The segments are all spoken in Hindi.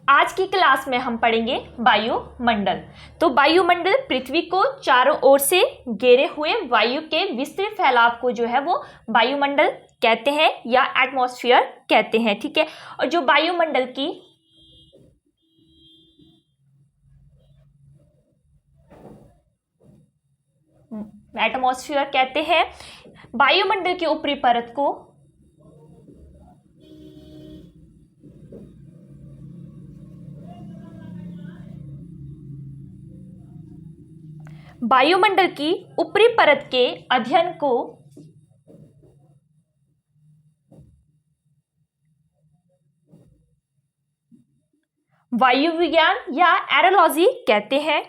आज की क्लास में हम पढ़ेंगे वायुमंडल। तो वायुमंडल पृथ्वी को चारों ओर से घेरे हुए वायु के विस्तृत फैलाव को जो है वो वायुमंडल कहते हैं या एटमॉस्फेयर कहते हैं। ठीक है, और जो वायुमंडल की एटमॉस्फेयर कहते हैं, वायुमंडल की ऊपरी परत को वायुमंडल की ऊपरी परत के अध्ययन को वायु विज्ञान या एरोलॉजी कहते हैं।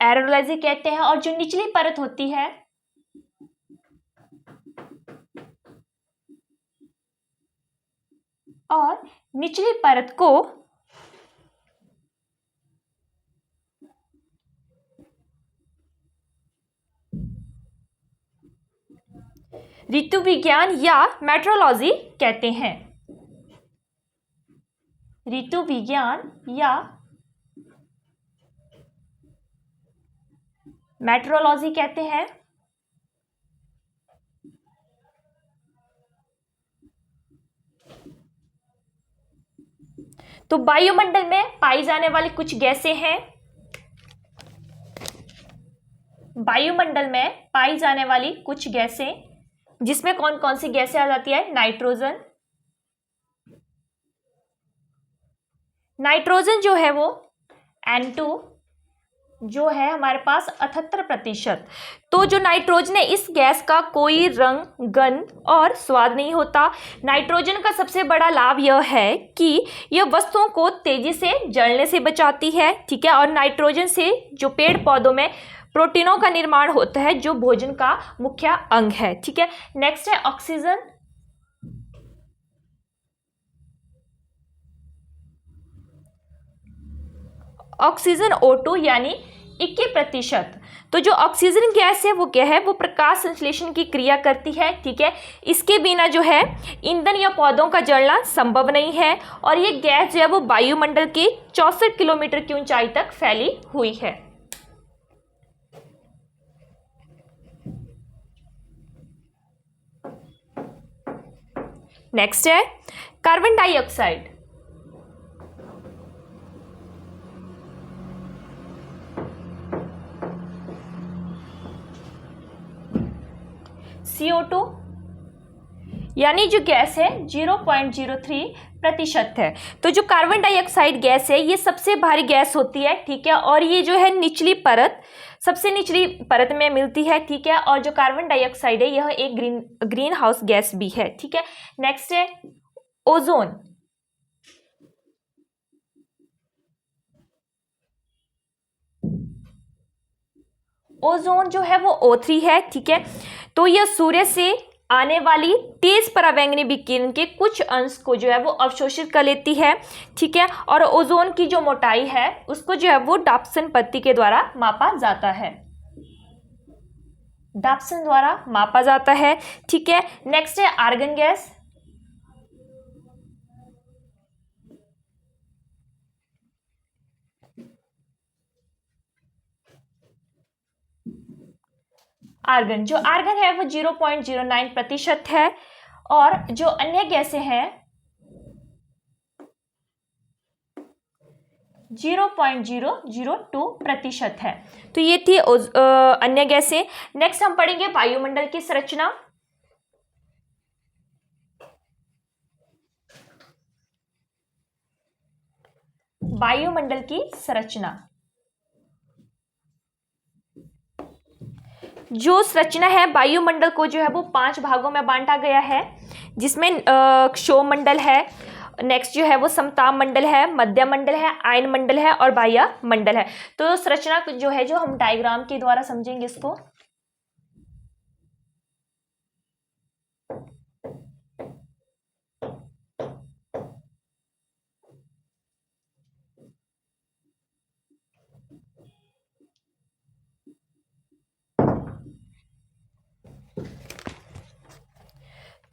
एरोलॉजी कहते हैं। और जो निचली परत होती है और निचली परत को ऋतु विज्ञान या मेट्रोलॉजी कहते हैं। ऋतु विज्ञान या मेट्रोलॉजी कहते हैं। तो वायुमंडल में पाई जाने वाली कुछ गैसें हैं। वायुमंडल में पाई जाने वाली कुछ गैसें, जिसमें कौन कौन सी गैसें आ जाती है? नाइट्रोजन। नाइट्रोजन जो है वो N2 जो है हमारे पास 78%। तो जो नाइट्रोजन है, इस गैस का कोई रंग, गंध और स्वाद नहीं होता। नाइट्रोजन का सबसे बड़ा लाभ यह है कि यह वस्तुओं को तेजी से जलने से बचाती है। ठीक है, और नाइट्रोजन से जो पेड़ पौधों में प्रोटीनों का निर्माण होता है, जो भोजन का मुख्य अंग है। ठीक है, नेक्स्ट है ऑक्सीजन। ऑक्सीजन O2 यानी 21%। तो जो ऑक्सीजन गैस है वो क्या है? वो प्रकाश संश्लेषण की क्रिया करती है। ठीक है, इसके बिना जो है ईंधन या पौधों का जलना संभव नहीं है। और ये गैस जो है वो वायुमंडल के 64 किलोमीटर की ऊंचाई तक फैली हुई है। नेक्स्ट है कार्बन डाइऑक्साइड। CO2 यानी जो गैस है 0.03% है। तो जो कार्बन डाइऑक्साइड गैस है ये सबसे भारी गैस होती है। ठीक है, और ये जो है निचली परत, सबसे निचली परत में मिलती है। ठीक है, और जो कार्बन डाइऑक्साइड है यह एक ग्रीन हाउस गैस भी है। ठीक है, नेक्स्ट है ओजोन। ओजोन जो है वो O3 है। ठीक है, तो यह सूर्य से आने वाली तेज पराबैंगनी विकिरण के कुछ अंश को जो है वो अवशोषित कर लेती है। ठीक है, और ओजोन की जो मोटाई है उसको जो है वो डॉप्सन पद्धति के द्वारा मापा जाता है। डॉप्सन द्वारा मापा जाता है। ठीक है, नेक्स्ट है आर्गन गैस। आर्गन, जो आर्गन है वो 0.09% है। और जो अन्य गैसें हैं 0.002% है। तो ये थी अन्य गैसें। नेक्स्ट हम पढ़ेंगे वायुमंडल की संरचना। वायुमंडल की संरचना, जो संरचना है वायुमंडल को जो है वो 5 भागों में बांटा गया है, जिसमें क्षोमंडल है, नेक्स्ट जो है वो समताप मंडल है, मध्य मंडल है, आयन मंडल है और बाह्य मंडल है। तो संरचना जो है जो हम डायग्राम के द्वारा समझेंगे इसको।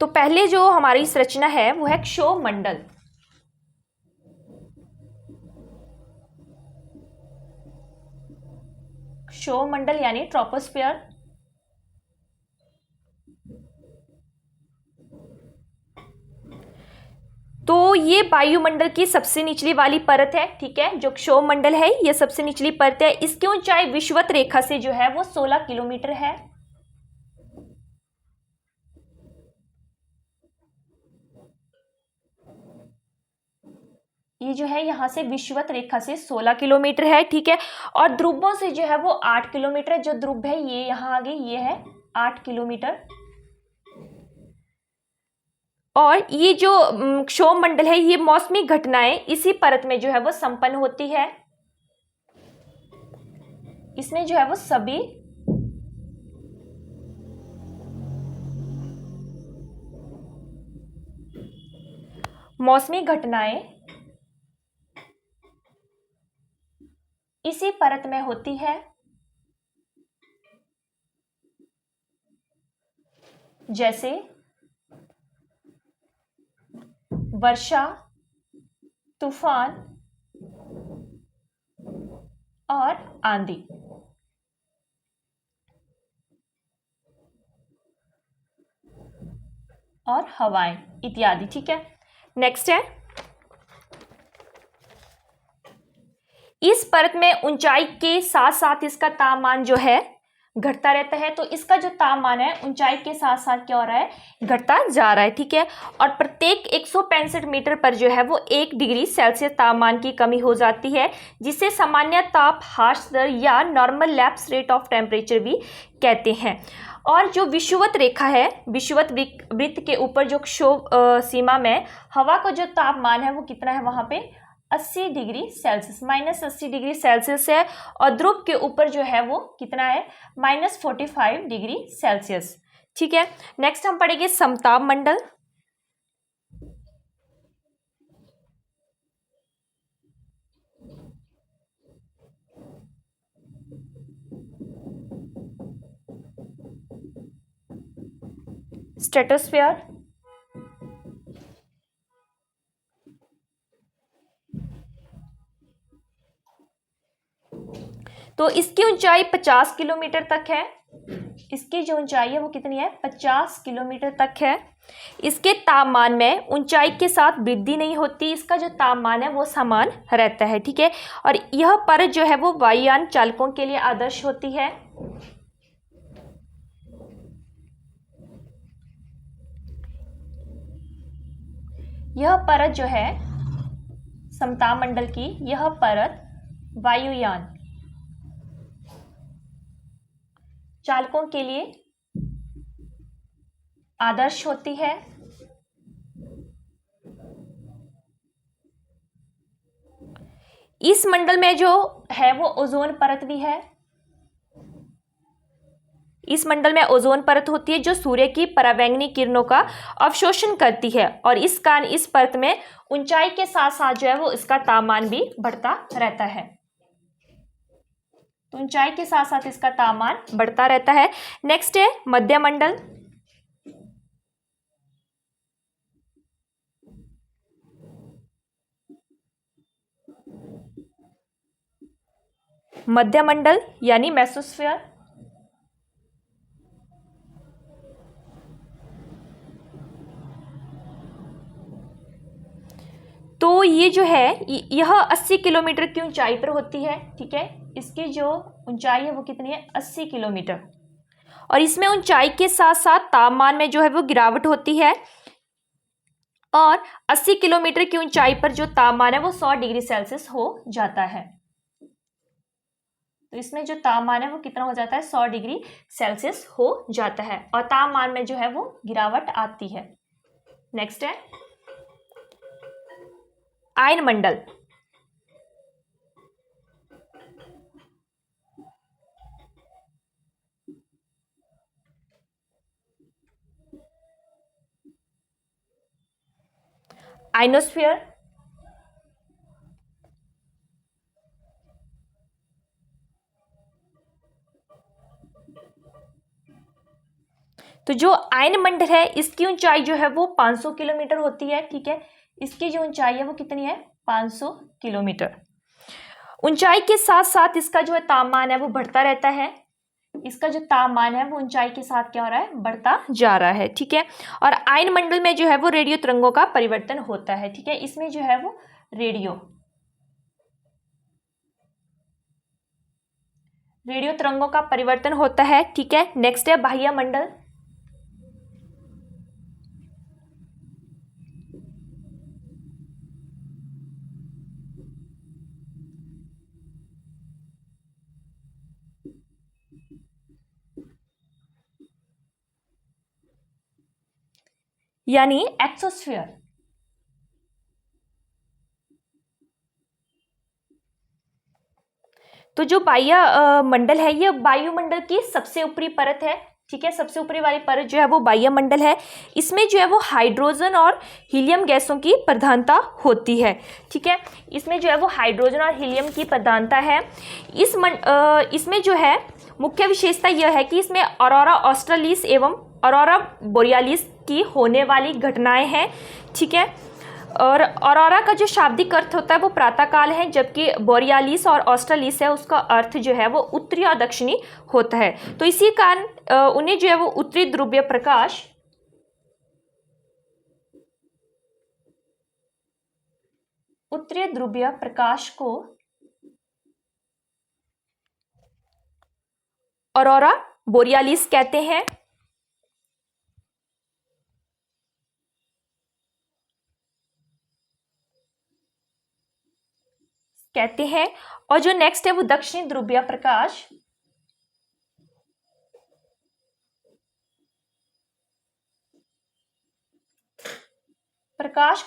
तो पहले जो हमारी संरचना है वो है क्षोभमंडल। क्षोभमंडल यानी ट्रोपोस्फियर। तो ये वायुमंडल की सबसे निचली वाली परत है, ठीक है। जो क्षोभमंडल है ये सबसे निचली परत है। इसकी ऊंचाई विषुवत रेखा से जो है वो 16 किलोमीटर है। ये जो है यहाँ से विषुवत रेखा से 16 किलोमीटर है, ठीक है। और ध्रुवों से जो है वो 8 किलोमीटर। जो ध्रुव है ये यहाँ आगे ये है 8 किलोमीटर। और ये जो क्षोभमंडल है ये मौसमी घटनाएं इसी परत में जो है वो संपन्न होती है। इसमें जो है वो सभी मौसमी घटनाएं इसी परत में होती है, जैसे वर्षा, तूफान और आंधी। और हवाएं इत्यादि, ठीक है। नेक्स्ट है, इस परत में ऊंचाई के साथ साथ इसका तापमान जो है घटता रहता है। तो इसका जो तापमान है ऊंचाई के साथ साथ क्या हो रहा है, घटता जा रहा है, ठीक है। और प्रत्येक 165 मीटर पर जो है वो 1 डिग्री सेल्सियस तापमान की कमी हो जाती है, जिसे सामान्य ताप ह्रास दर या normal lapse rate of temperature भी कहते हैं। और जो विषुवत रेखा है, विषुवत वृत्त के ऊपर जो क्षोभ सीमा में हवा का जो तापमान है वो कितना है, वहां पे 80 डिग्री सेल्सियस, -80 डिग्री सेल्सियस है। और ध्रुव के ऊपर जो है वो कितना है, -45 डिग्री सेल्सियस, ठीक है। नेक्स्ट हम पढ़ेंगे समताप मंडल। स्ट्रेटोस्फीयर। तो इसकी ऊंचाई 50 किलोमीटर तक है। इसकी जो ऊंचाई है वो कितनी है, 50 किलोमीटर तक है। इसके तापमान में ऊंचाई के साथ वृद्धि नहीं होती, इसका जो तापमान है वो समान रहता है, ठीक है। और यह परत जो है वो वायुयान चालकों के लिए आदर्श होती है। यह परत जो है समताप मंडल की, यह परत वायुयान चालकों के लिए आदर्श होती है। इस मंडल में जो है वो ओजोन परत भी है। इस मंडल में ओजोन परत होती है जो सूर्य की परावैंगनी किरणों का अवशोषण करती है। और इस कारण इस परत में ऊंचाई के साथ साथ जो है वो इसका तापमान भी बढ़ता रहता है। तो ऊंचाई के साथ साथ इसका तापमान बढ़ता रहता है। नेक्स्ट है मध्य मंडल। मध्य मंडल यानी मेसोस्फीयर। तो ये जो है यह 80 किलोमीटर की ऊंचाई पर होती है, ठीक है। इसकी जो ऊंचाई है वो कितनी है, 80 किलोमीटर। और इसमें ऊंचाई के साथ साथ तापमान में जो है वो गिरावट होती है। और 80 किलोमीटर की ऊंचाई पर जो तापमान है वो 100 डिग्री सेल्सियस हो जाता है। तो इसमें जो तापमान है वो कितना हो जाता है, 100 डिग्री सेल्सियस हो जाता है। और तापमान में जो है वो गिरावट आती है। नेक्स्ट है आयन मंडल। आइनोस्फीयर। तो जो आयन मंडल है इसकी ऊंचाई जो है वो 500 किलोमीटर होती है, ठीक है। इसकी जो ऊंचाई है वो कितनी है, 500 किलोमीटर। ऊंचाई के साथ साथ इसका जो है तापमान है वो बढ़ता रहता है। इसका जो तापमान है वो ऊंचाई के साथ क्या हो रहा है, बढ़ता जा रहा है, ठीक है। और आयन मंडल में जो है वो रेडियो तरंगों का परिवर्तन होता है, ठीक है। इसमें जो है वो रेडियो तरंगों का परिवर्तन होता है, ठीक है। नेक्स्ट है बाह्य मंडल। यानी एक्सोस्फीयर। तो जो बाह्य मंडल है ये वायुमंडल की सबसे ऊपरी परत है, ठीक है। सबसे ऊपरी वाली परत जो है वो बाह्य मंडल है। इसमें जो है वो हाइड्रोजन और हीलियम गैसों की प्रधानता होती है, ठीक है। इसमें जो है वो हाइड्रोजन और हीलियम की प्रधानता है। इसमें जो है मुख्य विशेषता यह है कि इसमें ऑरोरा ऑस्ट्रालिस एवं ऑरोरा बोरियालिस की होने वाली घटनाएं हैं, ठीक है। और ऑरोरा का जो शाब्दिक अर्थ होता है वो प्रातःकाल है, जबकि बोरियालिस और ऑस्ट्रालिस है उसका अर्थ जो है वो उत्तरी और दक्षिणी होता है। तो इसी कारण उन्हें जो है वो उत्तरी ध्रुवीय प्रकाश को ऑरोरा बोरियालिस कहते हैं। और जो नेक्स्ट है वो दक्षिणी ध्रुवीय प्रकाश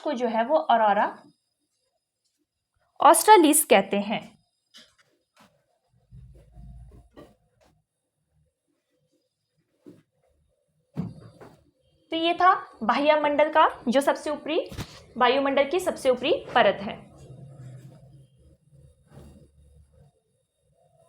को जो है वो ऑरोरा ऑस्ट्रालिस कहते हैं। तो ये था बाह्य मंडल का जो सबसे ऊपरी वायुमंडल की सबसे ऊपरी परत है।